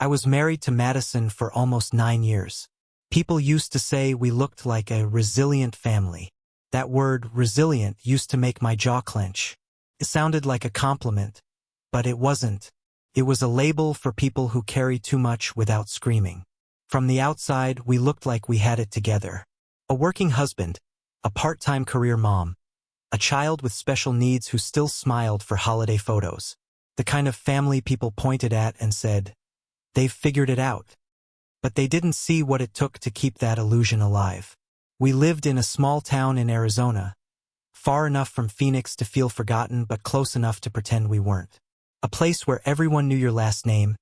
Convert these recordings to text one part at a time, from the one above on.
I was married to Madison for almost 9 years. People used to say we looked like a resilient family. That word, resilient, used to make my jaw clench. It sounded like a compliment, but it wasn't. It was a label for people who carry too much without screaming. From the outside, we looked like we had it together. A working husband, a part-time career mom, a child with special needs who still smiled for holiday photos. The kind of family people pointed at and said, "They've figured it out." But they didn't see what it took to keep that illusion alive. We lived in a small town in Arizona, far enough from Phoenix to feel forgotten but close enough to pretend we weren't. A place where everyone knew your last name,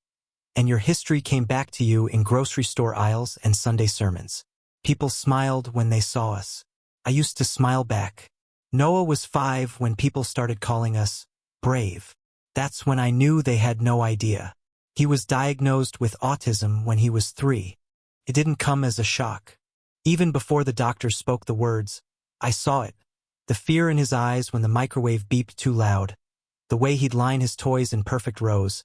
and your history came back to you in grocery store aisles and Sunday sermons. People smiled when they saw us. I used to smile back. Noah was 5 when people started calling us brave. That's when I knew they had no idea. He was diagnosed with autism when he was 3. It didn't come as a shock. Even before the doctor spoke the words, I saw it. The fear in his eyes when the microwave beeped too loud. The way he'd line his toys in perfect rows.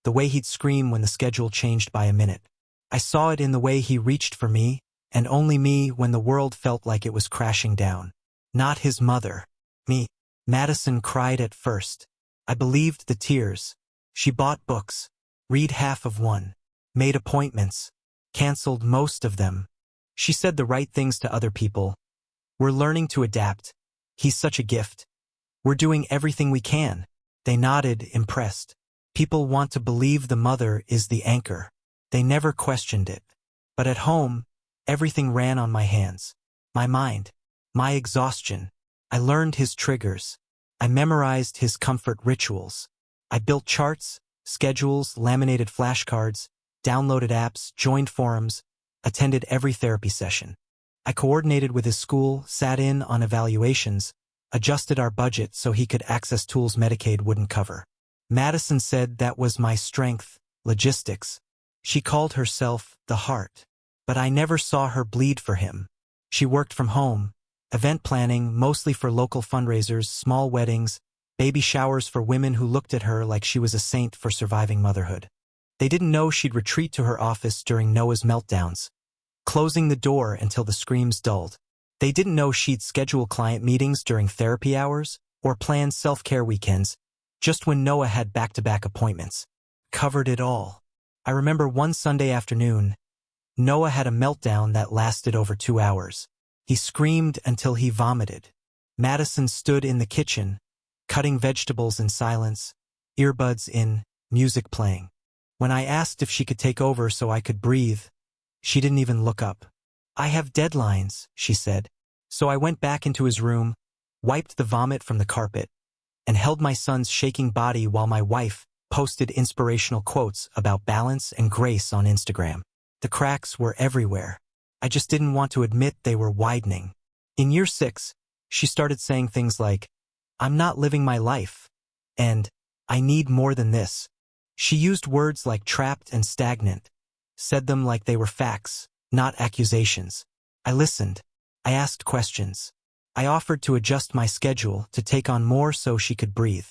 The way he'd scream when the schedule changed by a minute. I saw it in the way he reached for me, and only me, when the world felt like it was crashing down. Not his mother. Me. Madison cried at first. I believed the tears. She bought books. Read half of one. Made appointments. Canceled most of them. She said the right things to other people. We're learning to adapt. He's such a gift. We're doing everything we can. They nodded, impressed. People want to believe the mother is the anchor. They never questioned it. But at home, everything ran on my hands. My mind. My exhaustion. I learned his triggers. I memorized his comfort rituals. I built charts, schedules, laminated flashcards, downloaded apps, joined forums, attended every therapy session. I coordinated with his school, sat in on evaluations, adjusted our budget so he could access tools Medicaid wouldn't cover. Madison said that was my strength, logistics. She called herself the heart. But I never saw her bleed for him. She worked from home, event planning, mostly for local fundraisers, small weddings, baby showers for women who looked at her like she was a saint for surviving motherhood. They didn't know she'd retreat to her office during Noah's meltdowns, closing the door until the screams dulled. They didn't know she'd schedule client meetings during therapy hours or plan self-care weekends, just when Noah had back-to-back appointments. Covered it all. I remember one Sunday afternoon, Noah had a meltdown that lasted over 2 hours. He screamed until he vomited. Madison stood in the kitchen, cutting vegetables in silence, earbuds in, music playing. When I asked if she could take over so I could breathe, she didn't even look up. I have deadlines, she said. So I went back into his room, wiped the vomit from the carpet, and held my son's shaking body while my wife posted inspirational quotes about balance and grace on Instagram. The cracks were everywhere. I just didn't want to admit they were widening. In year 6, she started saying things like, "I'm not living my life," and "I need more than this." She used words like trapped and stagnant, said them like they were facts, not accusations. I listened. I asked questions. I offered to adjust my schedule to take on more so she could breathe.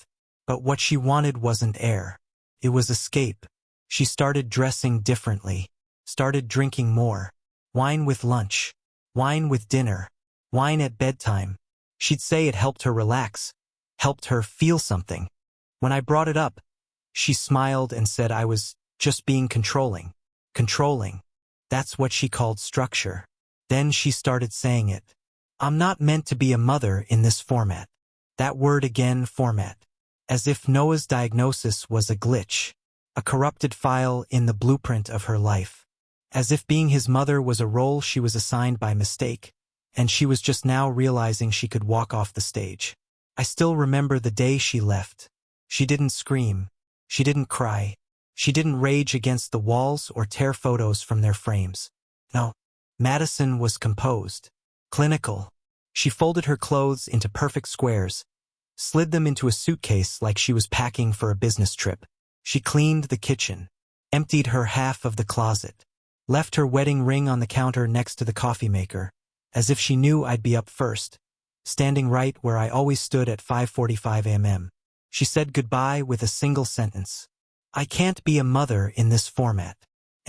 But what she wanted wasn't air. It was escape. She started dressing differently, started drinking more. Wine with lunch, wine with dinner, wine at bedtime. She'd say it helped her relax, helped her feel something. When I brought it up, she smiled and said I was just being controlling. Controlling. That's what she called structure. Then she started saying it. I'm not meant to be a mother in this format. That word again, format. As if Noah's diagnosis was a glitch, a corrupted file in the blueprint of her life. As if being his mother was a role she was assigned by mistake, and she was just now realizing she could walk off the stage. I still remember the day she left. She didn't scream. She didn't cry. She didn't rage against the walls or tear photos from their frames. No. Madison was composed. Clinical. She folded her clothes into perfect squares, slid them into a suitcase like she was packing for a business trip. She cleaned the kitchen, emptied her half of the closet, left her wedding ring on the counter next to the coffee maker, as if she knew I'd be up first, standing right where I always stood at 5:45 a.m. She said goodbye with a single sentence. I can't be a mother in this format.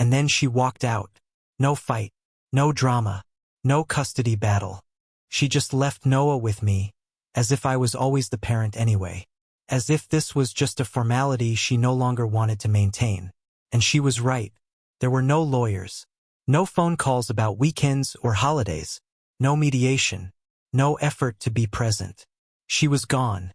And then she walked out. No fight, no drama, no custody battle. She just left Noah with me, as if I was always the parent anyway. As if this was just a formality she no longer wanted to maintain. And she was right. There were no lawyers. No phone calls about weekends or holidays. No mediation. No effort to be present. She was gone.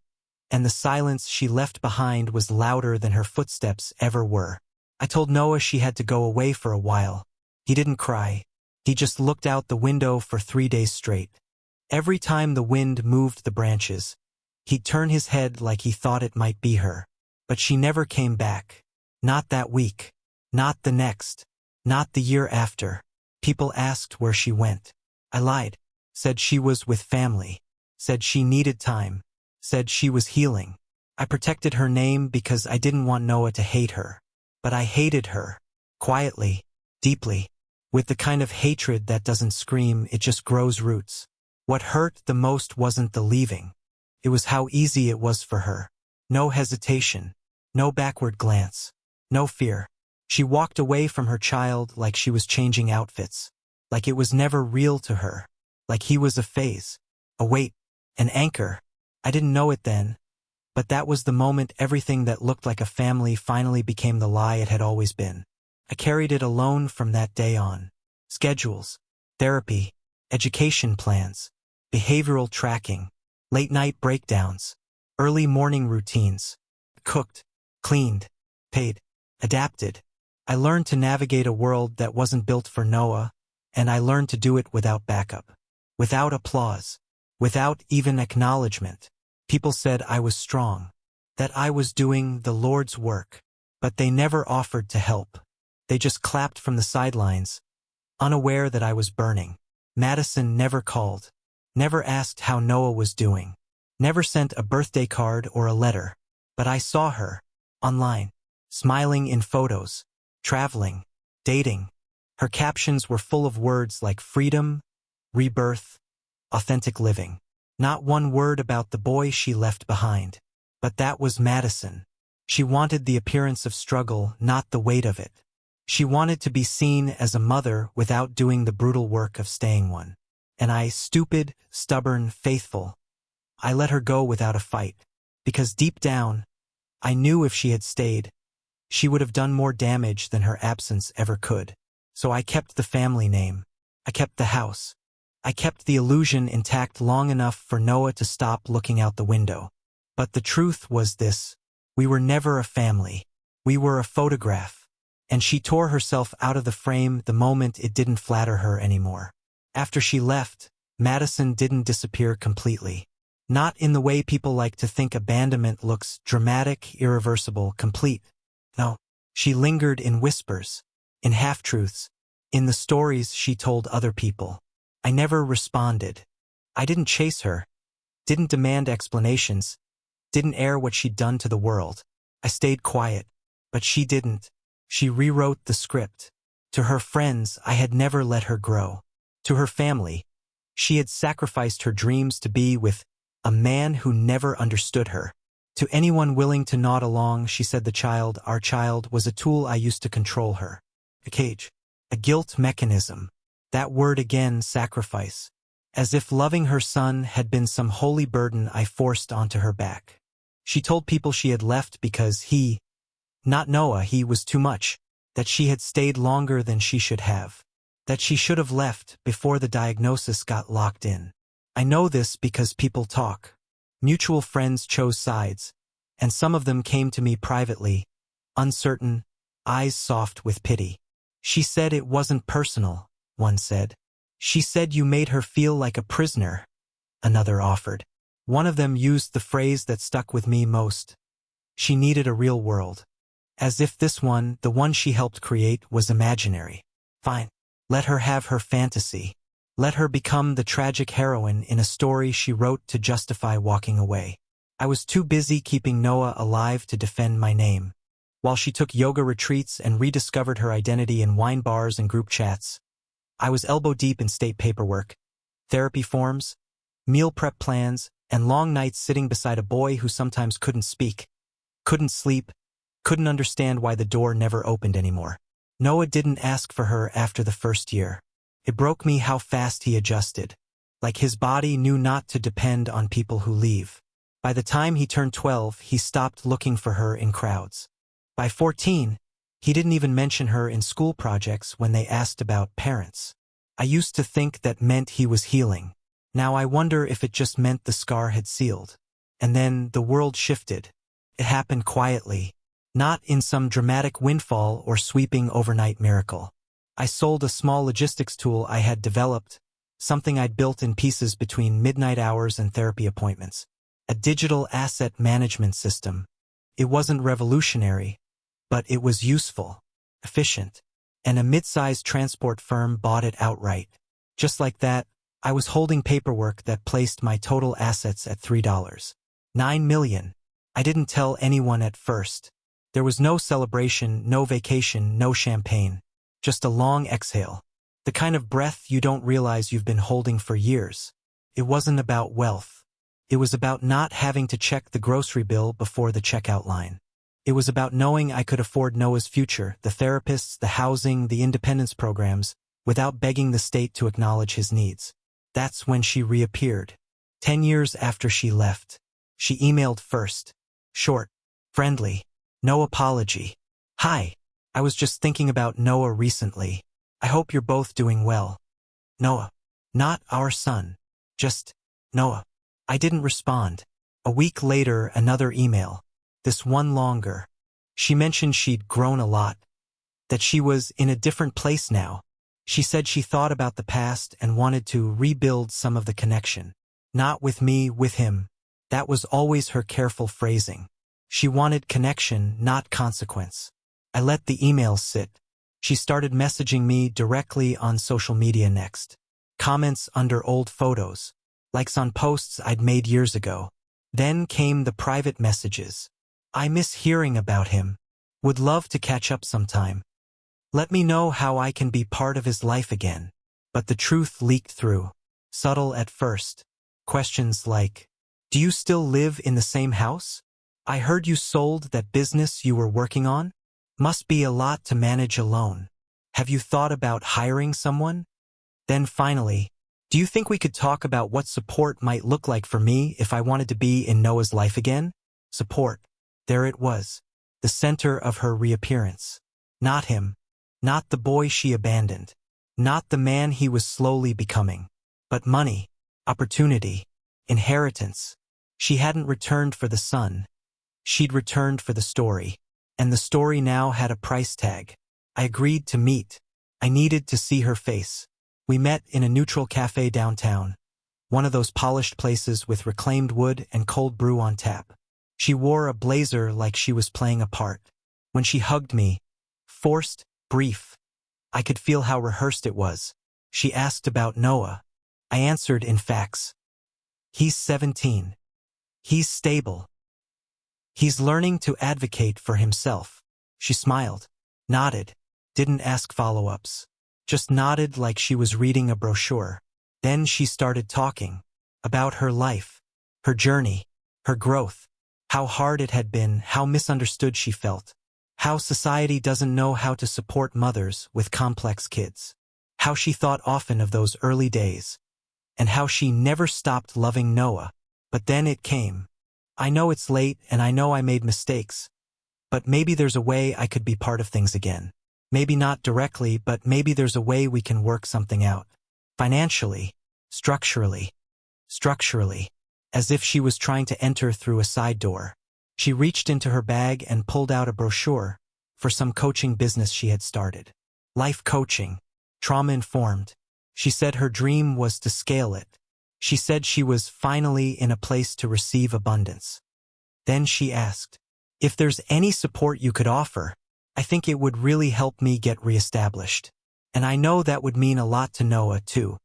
And the silence she left behind was louder than her footsteps ever were. I told Noah she had to go away for a while. He didn't cry. He just looked out the window for 3 days straight. Every time the wind moved the branches, he'd turn his head like he thought it might be her. But she never came back. Not that week. Not the next. Not the year after. People asked where she went. I lied. Said she was with family. Said she needed time. Said she was healing. I protected her name because I didn't want Noah to hate her. But I hated her. Quietly. Deeply. With the kind of hatred that doesn't scream, it just grows roots. What hurt the most wasn't the leaving. It was how easy it was for her. No hesitation. No backward glance. No fear. She walked away from her child like she was changing outfits. Like it was never real to her. Like he was a phase. A weight. An anchor. I didn't know it then. But that was the moment everything that looked like a family finally became the lie it had always been. I carried it alone from that day on. Schedules. Therapy. Education plans. Behavioral tracking. Late-night breakdowns. Early morning routines. Cooked. Cleaned. Paid. Adapted. I learned to navigate a world that wasn't built for Noah, and I learned to do it without backup. Without applause. Without even acknowledgement. People said I was strong. That I was doing the Lord's work. But they never offered to help. They just clapped from the sidelines, unaware that I was burning. Madison never called. Never asked how Noah was doing. Never sent a birthday card or a letter. But I saw her. Online. Smiling in photos. Traveling. Dating. Her captions were full of words like freedom, rebirth, authentic living. Not one word about the boy she left behind. But that was Madison. She wanted the appearance of struggle, not the weight of it. She wanted to be seen as a mother without doing the brutal work of staying one. And I, stupid, stubborn, faithful, I let her go without a fight. Because deep down, I knew if she had stayed, she would have done more damage than her absence ever could. So I kept the family name. I kept the house. I kept the illusion intact long enough for Noah to stop looking out the window. But the truth was this. We were never a family. We were a photograph. And she tore herself out of the frame the moment it didn't flatter her anymore. After she left, Madison didn't disappear completely. Not in the way people like to think abandonment looks: dramatic, irreversible, complete. No, she lingered in whispers, in half-truths, in the stories she told other people. I never responded. I didn't chase her, didn't demand explanations, didn't air what she'd done to the world. I stayed quiet, but she didn't. She rewrote the script. To her friends, I had never let her grow. To her family, she had sacrificed her dreams to be with a man who never understood her. To anyone willing to nod along, she said our child, was a tool I used to control her. A cage. A guilt mechanism. That word again, sacrifice. As if loving her son had been some holy burden I forced onto her back. She told people she had left because he, not Noah, he was too much. That she had stayed longer than she should have. That she should have left before the diagnosis got locked in. I know this because people talk. Mutual friends chose sides, and some of them came to me privately, uncertain, eyes soft with pity. She said it wasn't personal, one said. She said you made her feel like a prisoner, another offered. One of them used the phrase that stuck with me most. She needed a real world. As if this one, the one she helped create, was imaginary. Fine. Let her have her fantasy. Let her become the tragic heroine in a story she wrote to justify walking away. I was too busy keeping Noah alive to defend my name. While she took yoga retreats and rediscovered her identity in wine bars and group chats, I was elbow-deep in state paperwork, therapy forms, meal prep plans, and long nights sitting beside a boy who sometimes couldn't speak, couldn't sleep, couldn't understand why the door never opened anymore. Noah didn't ask for her after the first year. It broke me how fast he adjusted. Like his body knew not to depend on people who leave. By the time he turned 12, he stopped looking for her in crowds. By 14, he didn't even mention her in school projects when they asked about parents. I used to think that meant he was healing. Now I wonder if it just meant the scar had sealed. And then the world shifted. It happened quietly, not in some dramatic windfall or sweeping overnight miracle. I sold a small logistics tool I had developed, something I'd built in pieces between midnight hours and therapy appointments. A digital asset management system. It wasn't revolutionary, but it was useful, efficient, and a mid-sized transport firm bought it outright. Just like that, I was holding paperwork that placed my total assets at $3.9 million. I didn't tell anyone at first. There was no celebration, no vacation, no champagne. Just a long exhale. The kind of breath you don't realize you've been holding for years. It wasn't about wealth. It was about not having to check the grocery bill before the checkout line. It was about knowing I could afford Noah's future, the therapists, the housing, the independence programs, without begging the state to acknowledge his needs. That's when she reappeared. 10 years after she left. She emailed first. Short. Friendly. No apology. Hi. I was just thinking about Noah recently. I hope you're both doing well. Noah. Not our son. Just Noah. I didn't respond. A week later, another email. This one longer. She mentioned she'd grown a lot. That she was in a different place now. She said she thought about the past and wanted to rebuild some of the connection. Not with me, with him. That was always her careful phrasing. She wanted connection, not consequence. I let the emails sit. She started messaging me directly on social media next. Comments under old photos. Likes on posts I'd made years ago. Then came the private messages. I miss hearing about him. Would love to catch up sometime. Let me know how I can be part of his life again. But the truth leaked through. Subtle at first. Questions like, do you still live in the same house? I heard you sold that business you were working on. Must be a lot to manage alone. Have you thought about hiring someone? Then finally, do you think we could talk about what support might look like for me if I wanted to be in Noah's life again? Support. There it was. The center of her reappearance. Not him. Not the boy she abandoned. Not the man he was slowly becoming. But money. Opportunity. Inheritance. She hadn't returned for the son. She'd returned for the story. And the story now had a price tag. I agreed to meet. I needed to see her face. We met in a neutral cafe downtown. One of those polished places with reclaimed wood and cold brew on tap. She wore a blazer like she was playing a part. When she hugged me, forced, brief, I could feel how rehearsed it was. She asked about Noah. I answered in facts. He's 17. He's stable. He's learning to advocate for himself. She smiled, nodded, didn't ask follow-ups. Just nodded like she was reading a brochure. Then she started talking. About her life. Her journey. Her growth. How hard it had been, how misunderstood she felt. How society doesn't know how to support mothers with complex kids. How she thought often of those early days. And how she never stopped loving Noah. But then it came. I know it's late and I know I made mistakes. But maybe there's a way I could be part of things again. Maybe not directly, but maybe there's a way we can work something out. Financially. Structurally. As if she was trying to enter through a side door. She reached into her bag and pulled out a brochure for some coaching business she had started. Life coaching. Trauma-informed. She said her dream was to scale it. She said she was finally in a place to receive abundance. Then she asked, if there's any support you could offer, I think it would really help me get reestablished. And I know that would mean a lot to Noah, too.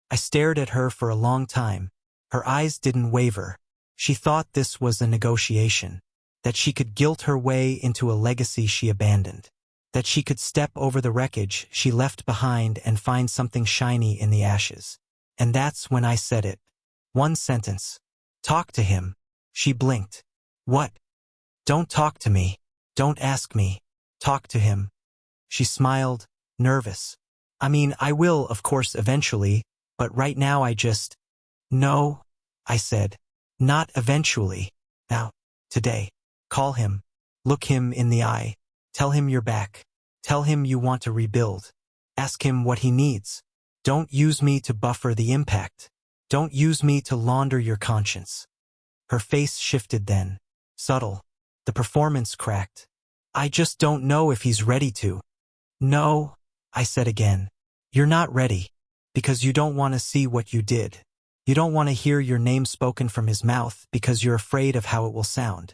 I stared at her for a long time. Her eyes didn't waver. She thought this was a negotiation. That she could guilt her way into a legacy she abandoned. That she could step over the wreckage she left behind and find something shiny in the ashes. And that's when I said it. One sentence. Talk to him. She blinked. What? Don't talk to me. Don't ask me. Talk to him. She smiled, nervous. I mean, I will, of course, eventually, but right now I just… No, I said. Not eventually. Now. Today. Call him. Look him in the eye. Tell him you're back. Tell him you want to rebuild. Ask him what he needs. Don't use me to buffer the impact. Don't use me to launder your conscience. Her face shifted then. Subtle. The performance cracked. I just don't know if he's ready to. No, I said again. You're not ready. Because you don't want to see what you did. You don't want to hear your name spoken from his mouth because you're afraid of how it will sound.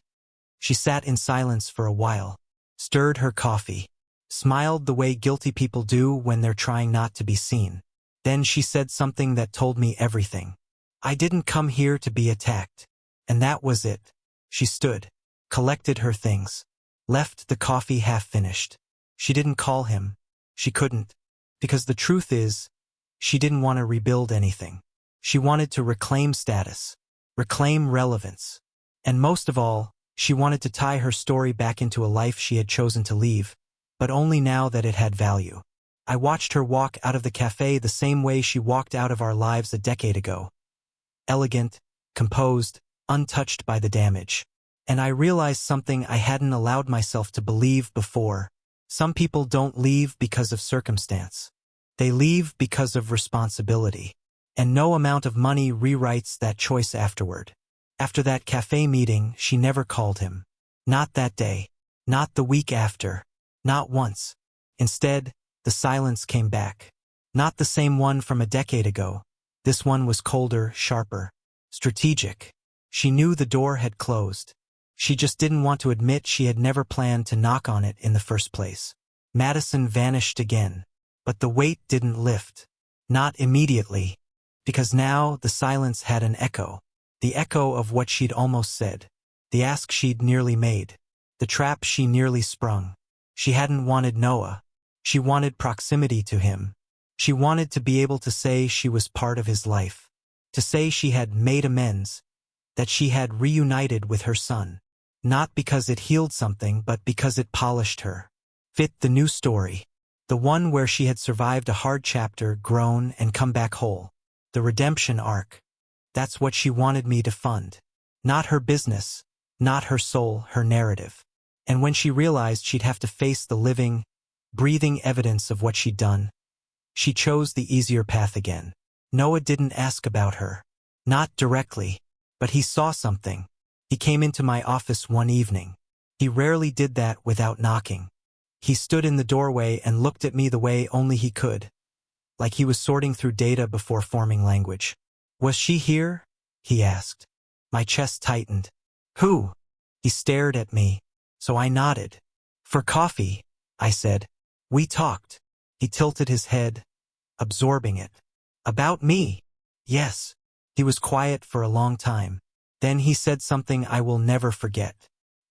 She sat in silence for a while, stirred her coffee, smiled the way guilty people do when they're trying not to be seen. Then she said something that told me everything. I didn't come here to be attacked. And that was it. She stood, collected her things, left the coffee half finished. She didn't call him. She couldn't. Because the truth is, she didn't want to rebuild anything. She wanted to reclaim status, reclaim relevance. And most of all, she wanted to tie her story back into a life she had chosen to leave, but only now that it had value. I watched her walk out of the cafe the same way she walked out of our lives a decade ago. Elegant, composed, untouched by the damage. And I realized something I hadn't allowed myself to believe before. Some people don't leave because of circumstance. They leave because of responsibility. And no amount of money rewrites that choice afterward. After that cafe meeting, she never called him. Not that day. Not the week after. Not once. Instead, the silence came back. Not the same one from a decade ago. This one was colder, sharper, strategic. She knew the door had closed. She just didn't want to admit she had never planned to knock on it in the first place. Madison vanished again. But the weight didn't lift. Not immediately. Because now the silence had an echo. The echo of what she'd almost said. The ask she'd nearly made. The trap she nearly sprung. She hadn't wanted Noah. She wanted proximity to him. She wanted to be able to say she was part of his life. To say she had made amends. That she had reunited with her son. Not because it healed something, but because it polished her. Fit the new story. The one where she had survived a hard chapter, grown, and come back whole. The redemption arc. That's what she wanted me to fund. Not her business. Not her soul, her narrative. And when she realized she'd have to face the living, breathing evidence of what she'd done, she chose the easier path again. Noah didn't ask about her. Not directly. But he saw something. He came into my office one evening. He rarely did that without knocking. He stood in the doorway and looked at me the way only he could. Like he was sorting through data before forming language. Was she here? He asked. My chest tightened. Who? He stared at me. So I nodded. For coffee, I said. We talked. He tilted his head, absorbing it. About me? Yes. He was quiet for a long time. Then he said something I will never forget.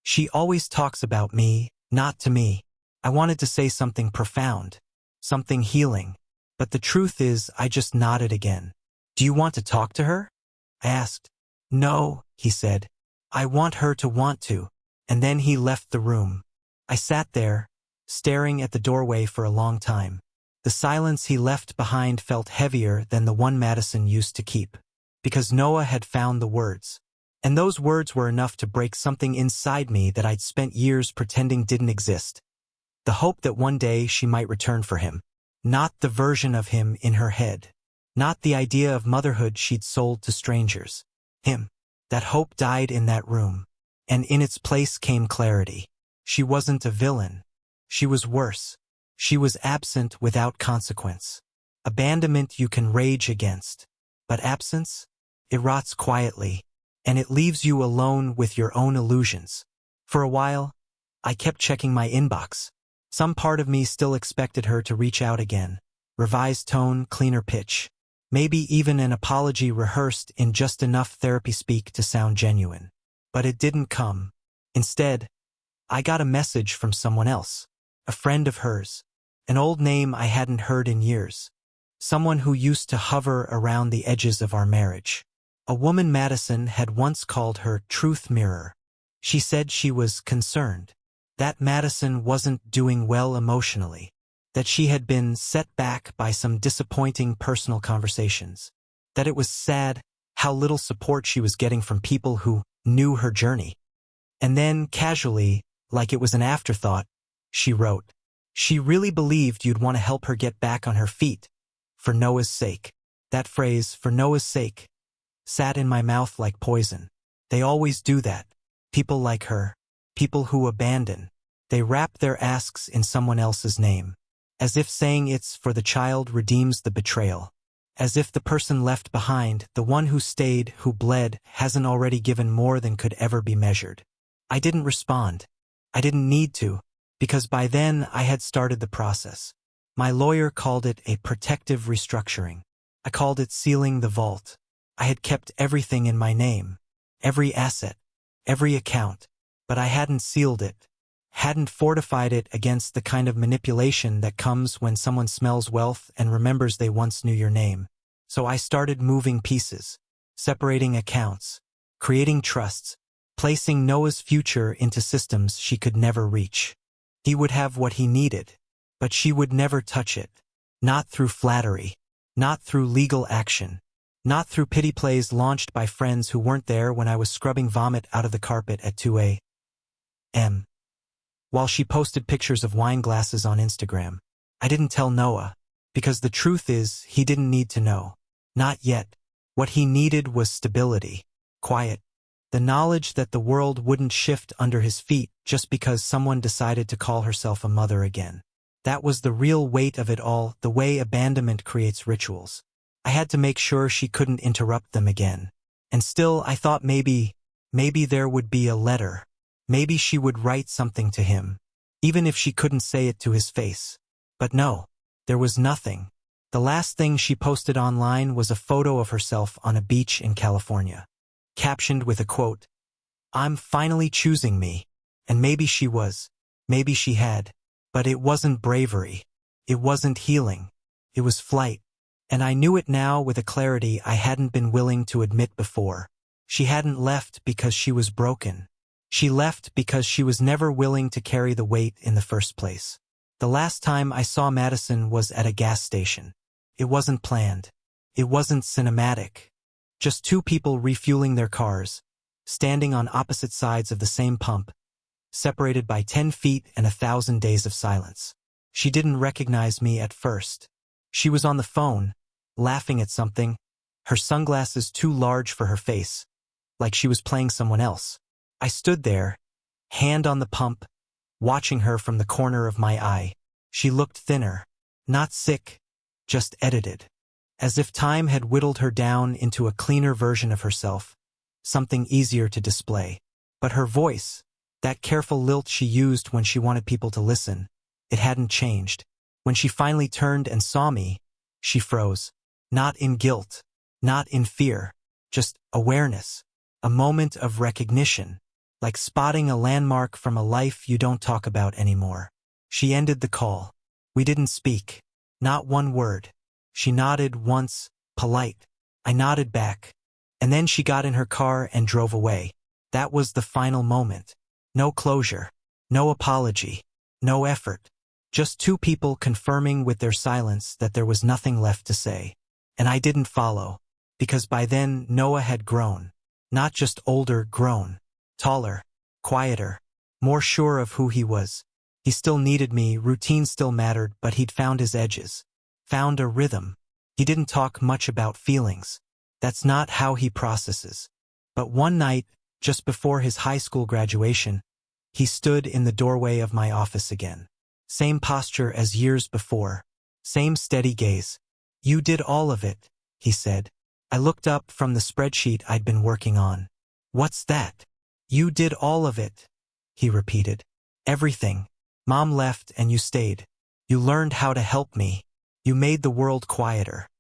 She always talks about me, not to me. I wanted to say something profound, something healing. But the truth is, I just nodded again. Do you want to talk to her? I asked. No, he said. I want her to want to. And then he left the room. I sat there, staring at the doorway for a long time. The silence he left behind felt heavier than the one Madison used to keep. Because Noah had found the words. And those words were enough to break something inside me that I'd spent years pretending didn't exist. The hope that one day she might return for him. Not the version of him in her head. Not the idea of motherhood she'd sold to strangers. Him. That hope died in that room. And in its place came clarity. She wasn't a villain. She was worse. She was absent without consequence. Abandonment you can rage against. But absence? It rots quietly. And it leaves you alone with your own illusions. For a while, I kept checking my inbox. Some part of me still expected her to reach out again. Revised tone, cleaner pitch. Maybe even an apology rehearsed in just enough therapy speak to sound genuine. But it didn't come. Instead, I got a message from someone else. A friend of hers. An old name I hadn't heard in years. Someone who used to hover around the edges of our marriage. A woman Madison had once called her truth mirror. She said she was concerned. That Madison wasn't doing well emotionally. that she had been set back by some disappointing personal conversations, that it was sad how little support she was getting from people who knew her journey. And then, casually, like it was an afterthought, she wrote, "She really believed you'd want to help her get back on her feet, for Noah's sake." That phrase, "for Noah's sake," sat in my mouth like poison. They always do that. People like her. People who abandon. They wrap their asks in someone else's name. As if saying it's for the child redeems the betrayal. As if the person left behind, the one who stayed, who bled, hasn't already given more than could ever be measured. I didn't respond. I didn't need to, because by then I had started the process. My lawyer called it a protective restructuring. I called it sealing the vault. I had kept everything in my name, every asset, every account, but I hadn't sealed it, hadn't fortified it against the kind of manipulation that comes when someone smells wealth and remembers they once knew your name. So I started moving pieces, separating accounts, creating trusts, placing Noah's future into systems she could never reach. He would have what he needed, but she would never touch it. Not through flattery, not through legal action, not through pity plays launched by friends who weren't there when I was scrubbing vomit out of the carpet at 2 a.m. While she posted pictures of wine glasses on Instagram, I didn't tell Noah, because the truth is he didn't need to know. Not yet. What he needed was stability, quiet, the knowledge that the world wouldn't shift under his feet just because someone decided to call herself a mother again. That was the real weight of it all, the way abandonment creates rituals. I had to make sure she couldn't interrupt them again. And still, I thought maybe there would be a letter. Maybe she would write something to him, even if she couldn't say it to his face. But no, there was nothing. The last thing she posted online was a photo of herself on a beach in California, captioned with a quote, "I'm finally choosing me." And maybe she was, maybe she had, but it wasn't bravery. It wasn't healing. It was flight. And I knew it now with a clarity I hadn't been willing to admit before. She hadn't left because she was broken. She left because she was never willing to carry the weight in the first place. The last time I saw Madison was at a gas station. It wasn't planned. It wasn't cinematic. Just two people refueling their cars, standing on opposite sides of the same pump, separated by 10 feet and 1,000 days of silence. She didn't recognize me at first. She was on the phone, laughing at something, her sunglasses too large for her face, like she was playing someone else. I stood there, hand on the pump, watching her from the corner of my eye. She looked thinner, not sick, just edited, as if time had whittled her down into a cleaner version of herself, something easier to display. But her voice, that careful lilt she used when she wanted people to listen, it hadn't changed. When she finally turned and saw me, she froze. Not in guilt, not in fear, just awareness, a moment of recognition, like spotting a landmark from a life you don't talk about anymore. She ended the call. We didn't speak. Not one word. She nodded once, polite. I nodded back. And then she got in her car and drove away. That was the final moment. No closure. No apology. No effort. Just two people confirming with their silence that there was nothing left to say. And I didn't follow, because by then Noah had grown. Not just older, grown. Taller, quieter, more sure of who he was. He still needed me, routine still mattered, but he'd found his edges. Found a rhythm. He didn't talk much about feelings. That's not how he processes. But one night, just before his high school graduation, he stood in the doorway of my office again. Same posture as years before. Same steady gaze. "You did all of it," he said. I looked up from the spreadsheet I'd been working on. "What's that?" "You did all of it," he repeated. "Everything. Mom left and you stayed. You learned how to help me. You made the world quieter."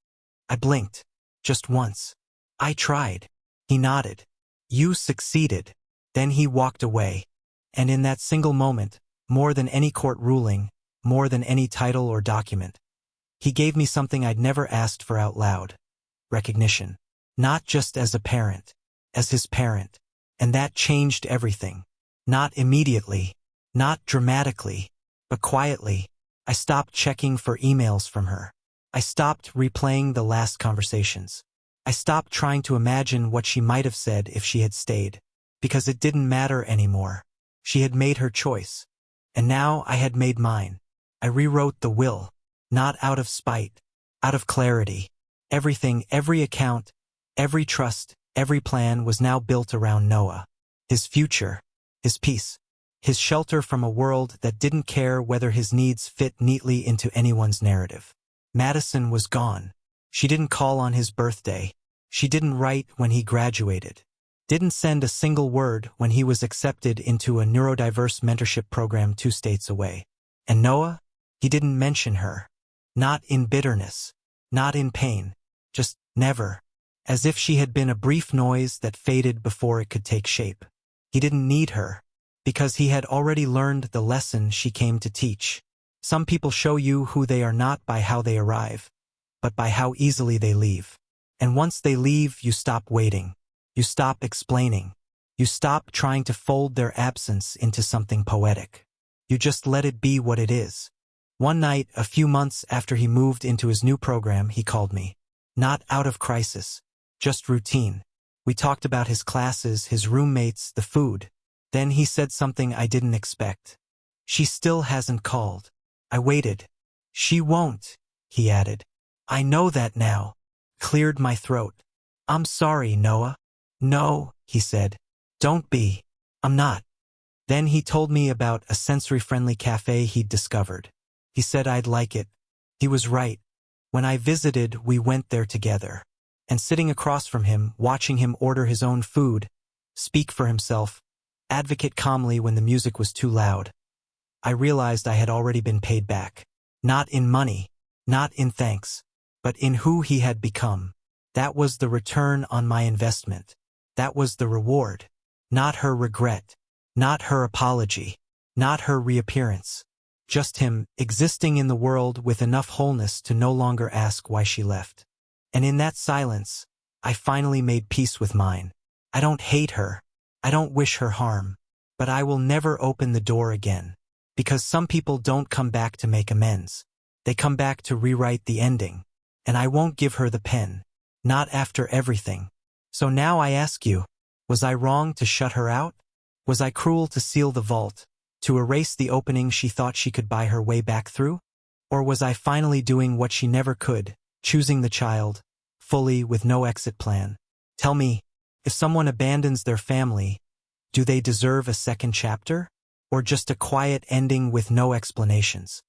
I blinked. Just once. "I tried." He nodded. "You succeeded." Then he walked away. And in that single moment, more than any court ruling, more than any title or document, he gave me something I'd never asked for out loud. Recognition. Not just as a parent, as his parent. And that changed everything. Not immediately, not dramatically, but quietly. I stopped checking for emails from her. I stopped replaying the last conversations. I stopped trying to imagine what she might have said if she had stayed, because it didn't matter anymore. She had made her choice. And now I had made mine. I rewrote the will, not out of spite, out of clarity. Everything, every account, every trust, every plan was now built around Noah. His future, his peace, his shelter from a world that didn't care whether his needs fit neatly into anyone's narrative. Madison was gone. She didn't call on his birthday. She didn't write when he graduated. Didn't send a single word when he was accepted into a neurodiverse mentorship program 2 states away. And Noah? He didn't mention her. Not in bitterness. Not in pain. Just never. As if she had been a brief noise that faded before it could take shape. He didn't need her, because he had already learned the lesson she came to teach. Some people show you who they are not by how they arrive, but by how easily they leave. And once they leave, you stop waiting. You stop explaining. You stop trying to fold their absence into something poetic. You just let it be what it is. One night, a few months after he moved into his new program, he called me. Not out of crisis, just routine. We talked about his classes, his roommates, the food. Then he said something I didn't expect. She still hasn't called. I waited. She won't, he added. I know that now. Cleared my throat. I'm sorry, Noah. No, he said. Don't be. I'm not. Then he told me about a sensory-friendly cafe he'd discovered. He said I'd like it. He was right. When I visited, we went there together. And sitting across from him, watching him order his own food, speak for himself, advocate calmly when the music was too loud, I realized I had already been paid back. Not in money, not in thanks, but in who he had become. That was the return on my investment. That was the reward. Not her regret. Not her apology. Not her reappearance. Just him, existing in the world with enough wholeness to no longer ask why she left. And in that silence, I finally made peace with mine. I don't hate her. I don't wish her harm. But I will never open the door again. Because some people don't come back to make amends. They come back to rewrite the ending. And I won't give her the pen. Not after everything. So now I ask you, was I wrong to shut her out? Was I cruel to seal the vault, to erase the opening she thought she could buy her way back through? Or was I finally doing what she never could, choosing the child, fully with no exit plan? Tell me, if someone abandons their family, do they deserve a second chapter? Or just a quiet ending with no explanations?